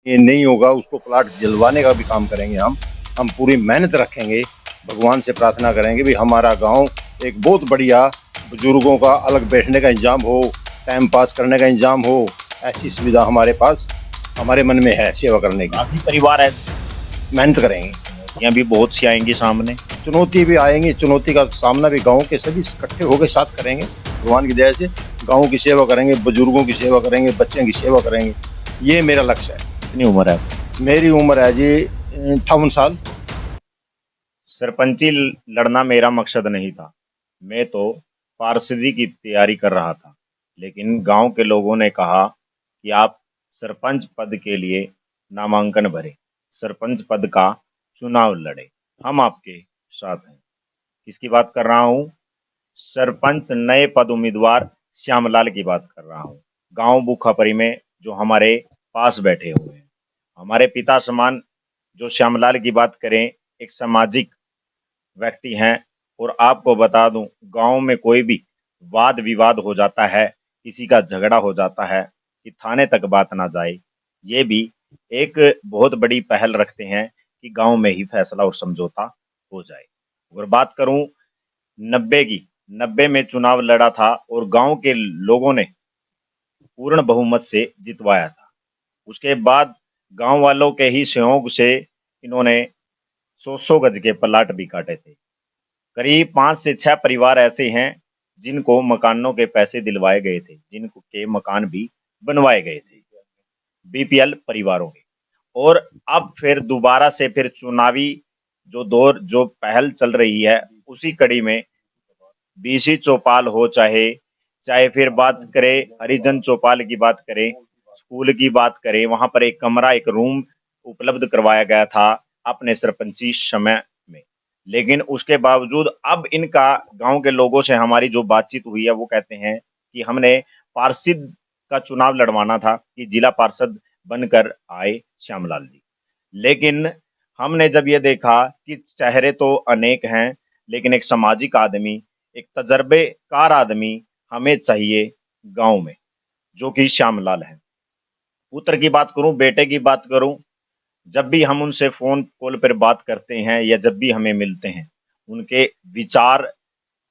ये नहीं होगा उसको प्लाट दिलवाने का भी काम करेंगे हम पूरी मेहनत रखेंगे। भगवान से प्रार्थना करेंगे भी हमारा गांव एक बहुत बढ़िया, बुजुर्गों का अलग बैठने का इंतजाम हो, टाइम पास करने का इंतजाम हो, ऐसी सुविधा हमारे पास, हमारे मन में है सेवा करने की। काफी परिवार है, मेहनत करेंगे। चुनौतियां भी बहुत सी आएंगी सामने। चुनौती भी आएंगी, चुनौती का सामना भी गांव के सभी इकट्ठे होकर साथ करेंगे। भगवान की दया से गांव की सेवा करेंगे, बुजुर्गों की सेवा करेंगे, बच्चों की सेवा करेंगे। ये मेरा लक्ष्य है। कितनी उम्र है आपकी? मेरी उम्र है जी 58 साल। सरपंची लड़ना मेरा मकसद नहीं था। मैं तो पार्षदी की तैयारी कर रहा था, लेकिन गांव के लोगों ने कहा कि आप सरपंच पद के लिए नामांकन भरें, सरपंच पद का चुनाव लड़े, हम आपके साथ हैं। किसकी बात कर रहा हूँ? सरपंच नए पद उम्मीदवार श्यामलाल की बात कर रहा हूँ। गांव बुखापरी में जो हमारे पास बैठे हुए हैं, हमारे पिता समान। जो श्यामलाल की बात करें, एक सामाजिक व्यक्ति हैं। और आपको बता दूं, गांव में कोई भी वाद विवाद हो जाता है, किसी का झगड़ा हो जाता है, कि थाने तक बात ना जाए, ये भी एक बहुत बड़ी पहल रखते हैं कि गांव में ही फैसला और समझौता हो जाए। अगर बात करूं 90 की, 90 में चुनाव लड़ा था और गांव के लोगों ने पूर्ण बहुमत से जितवाया था। उसके बाद गांव वालों के ही सहयोग से इन्होंने 100 गज के प्लाट भी काटे थे। करीब 5 से 6 परिवार ऐसे हैं जिनको मकानों के पैसे दिलवाए गए थे, जिनको के मकान भी बनवाए गए थे, बीपीएल परिवारों के। और अब फिर दोबारा से फिर चुनावी जो दौर, जो पहल चल रही है, उसी कड़ी में बीसी चौपाल हो, चाहे चाहे फिर बात करें हरिजन चौपाल की बात करें, स्कूल की बात करें, वहां पर एक कमरा, एक रूम उपलब्ध करवाया गया था अपने सरपंची समय में। लेकिन उसके बावजूद अब इनका गांव के लोगों से हमारी जो बातचीत हुई है, वो कहते हैं कि हमने पार्षद का चुनाव लड़वाना था कि जिला पार्षद बनकर आए श्यामलाल जी। लेकिन हमने जब ये देखा कि चेहरे तो अनेक हैं, लेकिन एक सामाजिक आदमी, एक तजर्बेकार आदमी हमें चाहिए गांव में, जो कि श्यामलाल है। पुत्र की बात करूं, बेटे की बात करूं, जब भी हम उनसे फोन कॉल पर बात करते हैं या जब भी हमें मिलते हैं, उनके विचार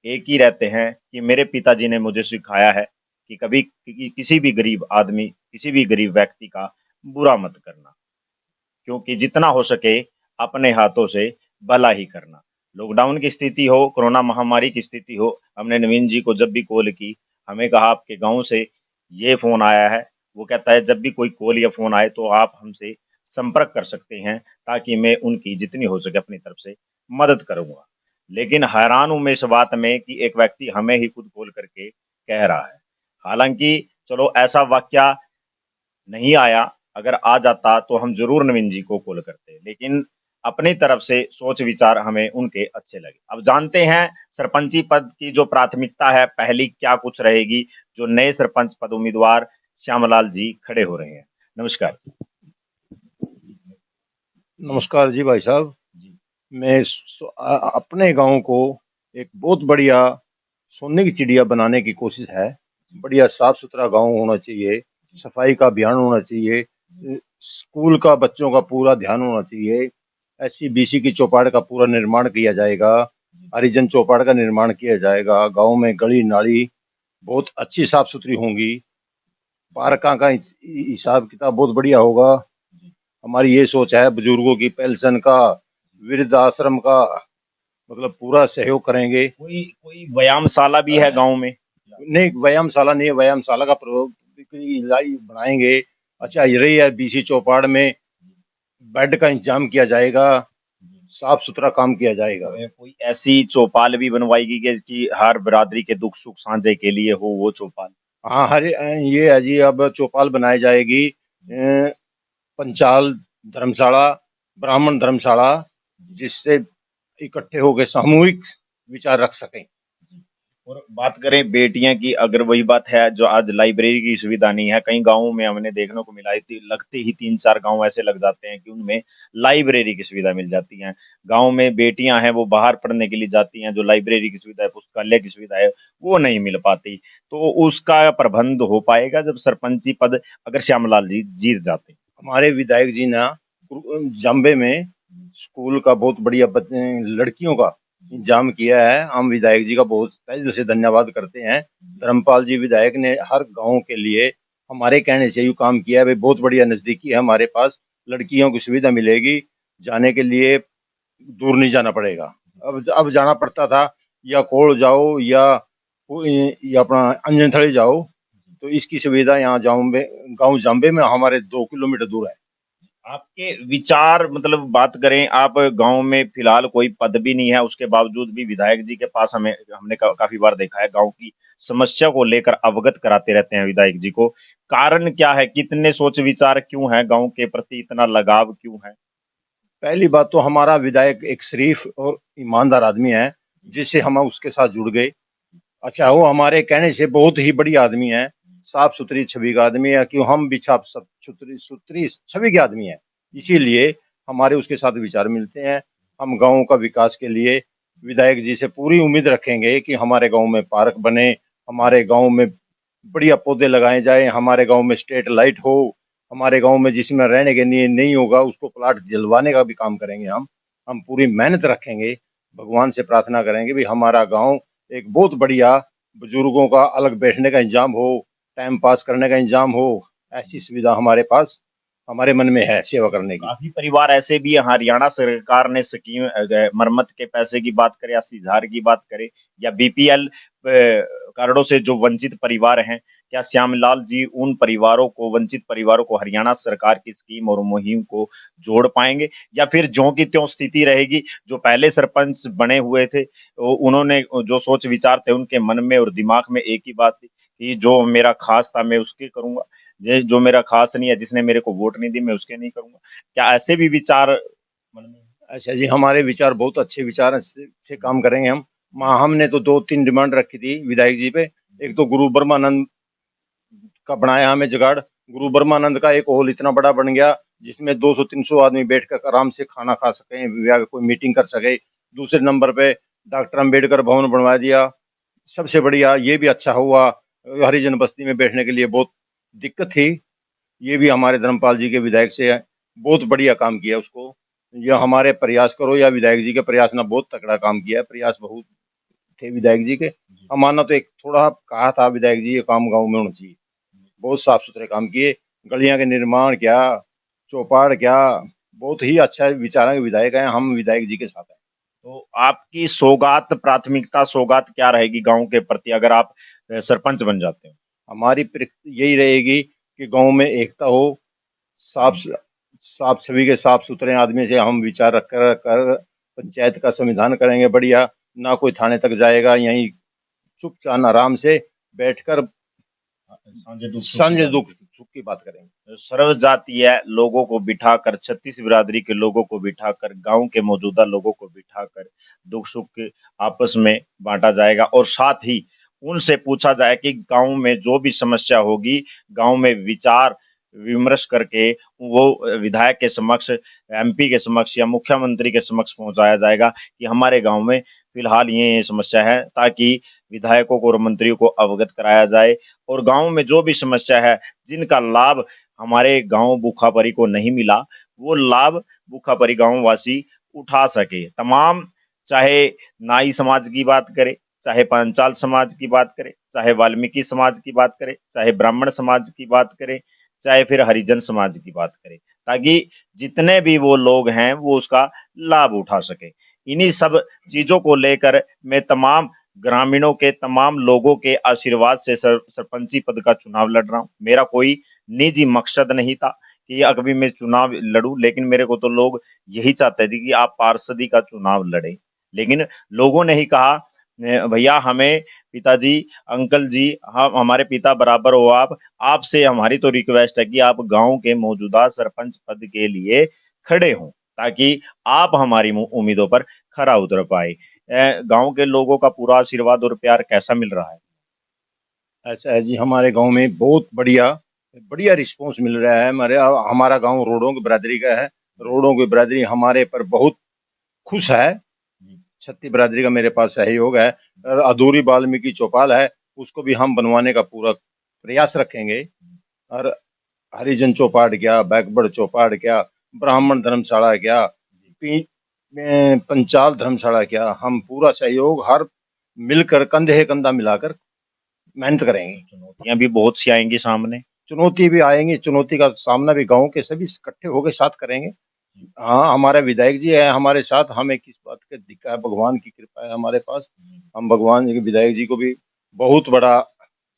एक ही रहते हैं कि मेरे पिताजी ने मुझे सिखाया है कि कभी किसी भी गरीब आदमी, किसी भी गरीब व्यक्ति का बुरा मत करना, क्योंकि जितना हो सके अपने हाथों से भला ही करना। लॉकडाउन की स्थिति हो, कोरोना महामारी की स्थिति हो, हमने नवीन जी को जब भी कॉल की, हमें कहा आपके गांव से ये फोन आया है। वो कहता है जब भी कोई कॉल या फोन आए तो आप हमसे संपर्क कर सकते हैं, ताकि मैं उनकी जितनी हो सके अपनी तरफ से मदद करूंगा। लेकिन हैरान हूं मैं इस बात में कि एक व्यक्ति हमें ही खुद कॉल करके कह रहा है। हालांकि चलो ऐसा वाक्य नहीं आया, अगर आ जाता तो हम जरूर नवीन जी को कॉल करते, लेकिन अपनी तरफ से सोच विचार हमें उनके अच्छे लगे। अब जानते हैं सरपंची पद की जो प्राथमिकता है पहली क्या कुछ रहेगी, जो नए सरपंच पद उम्मीदवार श्यामलाल जी खड़े हो रहे हैं। नमस्कार। नमस्कार जी भाई साहब। जी। मैं अपने गांव को एक बहुत बढ़िया सोने की चिड़िया बनाने की कोशिश है। बढ़िया साफ सुथरा गांव होना चाहिए, सफाई का अभियान होना चाहिए, स्कूल का बच्चों का पूरा ध्यान होना चाहिए। ऐसी बीसी की चौपाड़ का पूरा निर्माण किया जाएगा, हरिजन चौपाड़ का निर्माण किया जाएगा। गांव में गली नाली बहुत अच्छी साफ सुथरी होंगी। पार्का का हिसाब किताब बहुत बढ़िया होगा। हमारी ये सोच है, बुजुर्गों की पेंशन का, वृद्ध आश्रम का, मतलब पूरा सहयोग करेंगे। कोई कोई व्यायामशाला भी है गांव में? नहीं, व्यायामशाला नहीं है, व्यायामशाला का इलाज बनाएंगे। अच्छा, ये रही है बीसी चौपाड़ में बेड का इंतजाम किया जाएगा, साफ सुथरा काम किया जाएगा। कोई ऐसी चौपाल भी बनवाएगी कि हर बिरादरी के दुख सुख साझे के लिए हो वो चौपाल? हाँ, हरे ये है जी, अब चौपाल बनाई जाएगी। पंचाल धर्मशाला, ब्राह्मण धर्मशाला, जिससे इकट्ठे होकर सामूहिक विचार रख सकें। और बात करें बेटियां की, अगर वही बात है जो आज लाइब्रेरी की सुविधा नहीं है, कई गांवों में हमने देखने को मिला है, लगते ही 3-4 गांव ऐसे लग जाते हैं कि उनमें लाइब्रेरी की सुविधा मिल जाती है। गांव में बेटियां हैं वो बाहर पढ़ने के लिए जाती हैं, जो लाइब्रेरी की सुविधा है, पुस्तकालय की सुविधा है, वो नहीं मिल पाती। तो उसका प्रबंध हो पाएगा जब सरपंची पद अगर श्यामलाल जी जीत जाते हैं? हमारे विधायक जी ने जाम्बे में स्कूल का बहुत बढ़िया लड़कियों का इंतजाम किया है। हम विधायक जी का बहुत तहे दिल से धन्यवाद करते हैं। धर्मपाल जी विधायक ने हर गांव के लिए हमारे कहने से ये काम किया है। भाई बहुत बढ़िया नजदीकी है हमारे पास, लड़कियों की सुविधा मिलेगी, जाने के लिए दूर नहीं जाना पड़ेगा। अब जाना पड़ता था या कोल जाओ या अपना अंजनथली जाओ, तो इसकी सुविधा यहाँ जाम्बे, गांव जाम्बे में हमारे 2 किलोमीटर दूर है। आपके विचार मतलब बात करें, आप गांव में फिलहाल कोई पद भी नहीं है, उसके बावजूद भी विधायक जी के पास हमने काफी बार देखा है, गांव की समस्या को लेकर अवगत कराते रहते हैं विधायक जी को। कारण क्या है, कितने सोच विचार क्यों है, गांव के प्रति इतना लगाव क्यों है? पहली बात तो हमारा विधायक एक शरीफ और ईमानदार आदमी है, जिससे हम उसके साथ जुड़ गए। अच्छा, वो हमारे कहने से बहुत ही बढ़िया आदमी है, साफ सुथरी छवि का आदमी है। क्यों, हम भी साफ सब सुथरी सुथरी छवि के आदमी है, इसीलिए हमारे उसके साथ विचार मिलते हैं। हम गाँव का विकास के लिए विधायक जी से पूरी उम्मीद रखेंगे कि हमारे गाँव में पार्क बने, हमारे गाँव में बढ़िया पौधे लगाए जाए, हमारे गाँव में स्ट्रीट लाइट हो, हमारे गाँव में जिसमें रहने के लिए नहीं होगा उसको प्लाट दिलवाने का भी काम करेंगे हम पूरी मेहनत रखेंगे। भगवान से प्रार्थना करेंगे भी हमारा गाँव एक बहुत बढ़िया, बुजुर्गों का अलग बैठने का इंतजाम हो, टाइम पास करने का इंतजाम हो, ऐसी सुविधा हमारे पास, हमारे मन में है सेवा करने की। काफी परिवार ऐसे भी हैं, हरियाणा सरकार ने स्कीम मरम्मत के पैसे की बात करें या सीधार की बात करें या बीपीएल कार्डों से जो वंचित परिवार हैं, क्या श्यामलाल जी उन परिवारों को, वंचित परिवारों को हरियाणा सरकार की स्कीम और मुहिम को जोड़ पाएंगे, या फिर ज्यों की त्यों स्थिति रहेगी? जो पहले सरपंच बने हुए थे, उन्होंने जो सोच विचार थे उनके मन में और दिमाग में एक ही बात थी कि जो मेरा खास था मैं उसके करूंगा, जो मेरा खास नहीं है, जिसने मेरे को वोट नहीं दी मैं उसके नहीं करूंगा। क्या ऐसे भी विचार मन में? अच्छा जी, हमारे विचार बहुत अच्छे विचार हैं, से काम करेंगे हम। हमने तो 2-3 डिमांड रखी थी विधायक जी पे। एक तो गुरु ब्रह्मानंद का बनाया हमें जुगाड़। गुरु ब्रह्मानंद का एक हॉल इतना बड़ा बन गया जिसमें 200-300 आदमी बैठकर आराम से खाना खा सके या कोई मीटिंग कर सके। दूसरे नंबर पे डॉक्टर अंबेडकर भवन बनवा दिया, सबसे बढ़िया ये भी अच्छा हुआ। हरिजन बस्ती में बैठने के लिए बहुत दिक्कत थी, ये भी हमारे धर्मपाल जी के विधायक से है, बहुत बढ़िया काम किया उसको। यह हमारे प्रयास करो या विधायक जी के प्रयास ने बहुत तगड़ा काम किया है, प्रयास बहुत थे विधायक जी के। हमारा तो एक थोड़ा कहा था विधायक जी ये काम गाँव में होना चाहिए, बहुत साफ सुथरे काम किए, गलियां के निर्माण क्या, चौपाड़ क्या, बहुत ही अच्छा विचार के विधायक हैं, हम विधायक जी के साथ हैं। तो आपकी सौगात, प्राथमिकता सौगात क्या रहेगी गांव के प्रति अगर आप सरपंच बन जाते हो? हमारी यही रहेगी कि गांव में एकता हो, साफ साफ छवि के साफ सुथरे आदमी से हम विचार रख कर पंचायत का संविधान करेंगे बढ़िया। ना कोई थाने तक जाएगा, यहीं चुपचाप आराम से बैठकर सांझे दुख सुख की संजय बात दुख करें। सुख की बात करेंगे। सर्व जातीय लोगों को बिठाकर, 36 बिरादरी के लोगों को बिठाकर, गांव के मौजूदा लोगों को बिठाकर दुख सुख के आपस में बांटा जाएगा, और साथ ही उनसे पूछा जाए कि गांव में जो भी समस्या होगी, गांव में विचार विमर्श करके वो विधायक के समक्ष, एमपी के समक्ष या मुख्यमंत्री के समक्ष पहुंचाया जाएगा कि हमारे गांव में फिलहाल ये समस्या है, ताकि विधायकों को और मंत्रियों को अवगत कराया जाए, और गांव में जो भी समस्या है, जिनका लाभ हमारे गांव बुखापरी को नहीं मिला, वो लाभ बुखापरी गांव वासी उठा सके। तमाम, चाहे नाई समाज की बात करें, चाहे पांचाल समाज की बात करें, चाहे वाल्मीकि समाज की बात करें, चाहे ब्राह्मण समाज की बात करें, चाहे फिर हरिजन समाज की बात करें, ताकि जितने भी वो लोग हैं वो उसका लाभ उठा सके। इन्हीं सब चीजों को लेकर मैं तमाम ग्रामीणों के, तमाम लोगों के आशीर्वाद से सरपंची पद का चुनाव लड़ रहा हूँ। मेरा कोई निजी मकसद नहीं था कि अभी मैं चुनाव लड़ूं, लेकिन मेरे को तो लोग यही चाहते थे कि आप पार्षदी का चुनाव लड़े। लेकिन लोगों ने ही कहा, भैया हमें पिताजी, अंकल जी, हम हमारे पिता बराबर हो आप, आपसे हमारी तो रिक्वेस्ट है कि आप गांव के मौजूदा सरपंच पद के लिए खड़े हों, ताकि आप हमारी उम्मीदों पर खरा उतर पाए। गांव के लोगों का पूरा आशीर्वाद और प्यार कैसा मिल रहा है? ऐसा है जी, हमारे गांव में बहुत बढ़िया बढ़िया रिस्पॉन्स मिल रहा है। हमारा गांव रोडों की बिरादरी का है, रोडों की बिरादरी हमारे पर बहुत खुश है। छत्ती बिरादरी का मेरे पास सहयोग है, और अधूरी वाल्मीकि चौपाल है, उसको भी हम बनवाने का पूरा प्रयास रखेंगे। और हरिजन चौपाट क्या, बैकवर्ड चौपाट क्या, ब्राह्मण धर्मशाला क्या, पंचाल धर्मशाला क्या, हम पूरा सहयोग हर मिलकर कंधे कंधा मिलाकर मेहनत करेंगे। चुनौतियां भी बहुत सी आएंगी सामने। चुनौती भी आएंगी, चुनौती का सामना भी गांव के सभी इकट्ठे होकर साथ करेंगे। हाँ, हमारे विधायक जी है हमारे साथ, हमें किस बात का दिक्कत है, भगवान की कृपा है हमारे पास। हम भगवान जी के विधायक जी को भी बहुत बड़ा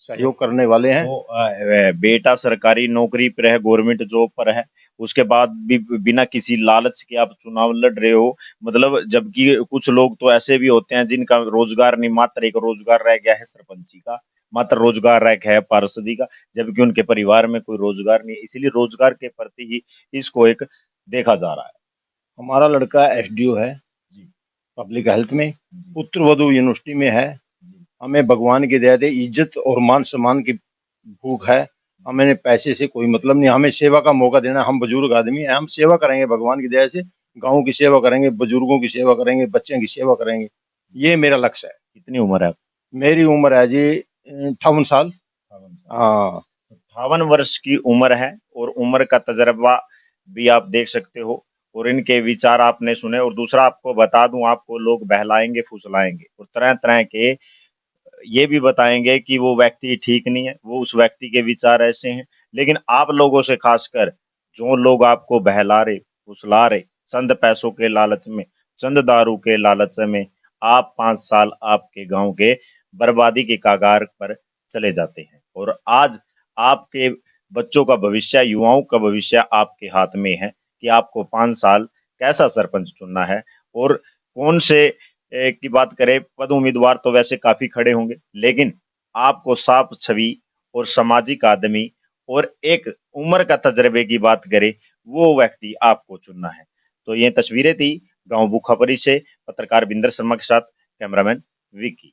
सहयोग करने वाले हैं। तो बेटा सरकारी नौकरी पर है, गवर्नमेंट जॉब पर है, उसके बाद भी बिना किसी लालच के आप चुनाव लड़ रहे हो। मतलब जबकि कुछ लोग तो ऐसे भी होते हैं जिनका रोजगार नहीं, मात्र एक रोजगार रह गया है सरपंची का, मात्र रोजगार रह गया है पार्षदी का, जबकि उनके परिवार में कोई रोजगार नहीं है। इसीलिए रोजगार के प्रति ही इसको एक देखा जा रहा है। हमारा लड़का एसडीओ है जी। पब्लिक हेल्थ में, जी। पुत्र वधु यूनिवर्सिटी में है। जी। हमें भगवान की दया से इज्जत और मान सम्मान की भूख है। हमें पैसे से कोई मतलब नहीं, हमें सेवा का मौका देना। हम बुजुर्ग आदमी हैं, हम सेवा करेंगे भगवान की दया से, गाँव की सेवा करेंगे, बुजुर्गों की सेवा करेंगे, बच्चों की सेवा करेंगे। ये मेरा लक्ष्य है। कितनी उम्र है? मेरी उम्र है जी 58 साल। 58 साल। हाँ। 58 वर्ष की उम्र है और उम्र का तजर्बा भी आप देख सकते हो, और इनके विचार आपने सुने। और दूसरा आपको बता दूं, आपको लोग बहलाएंगे, फुसलाएंगे और तरह तरह के ये भी बताएंगे कि वो व्यक्ति ठीक नहीं है, वो उस व्यक्ति के विचार ऐसे हैं। लेकिन आप लोगों से खासकर जो लोग आपको बहला रहे, फुसला रहे, चंद पैसों के लालच में, चंद दारू के लालच में, आप 5 साल आपके गांव के बर्बादी के कागार पर चले जाते हैं। और आज आपके बच्चों का भविष्य, युवाओं का भविष्य आपके हाथ में है कि आपको 5 साल कैसा सरपंच चुनना है। और कौन से की बात करें, पद उम्मीदवार तो वैसे काफी खड़े होंगे, लेकिन आपको साफ छवि और सामाजिक आदमी और एक उम्र का तजर्बे की बात करें, वो व्यक्ति आपको चुनना है। तो ये तस्वीरें थी गांव बुखापरी से, पत्रकार बिंदर शर्मा के साथ कैमरामैन विकी।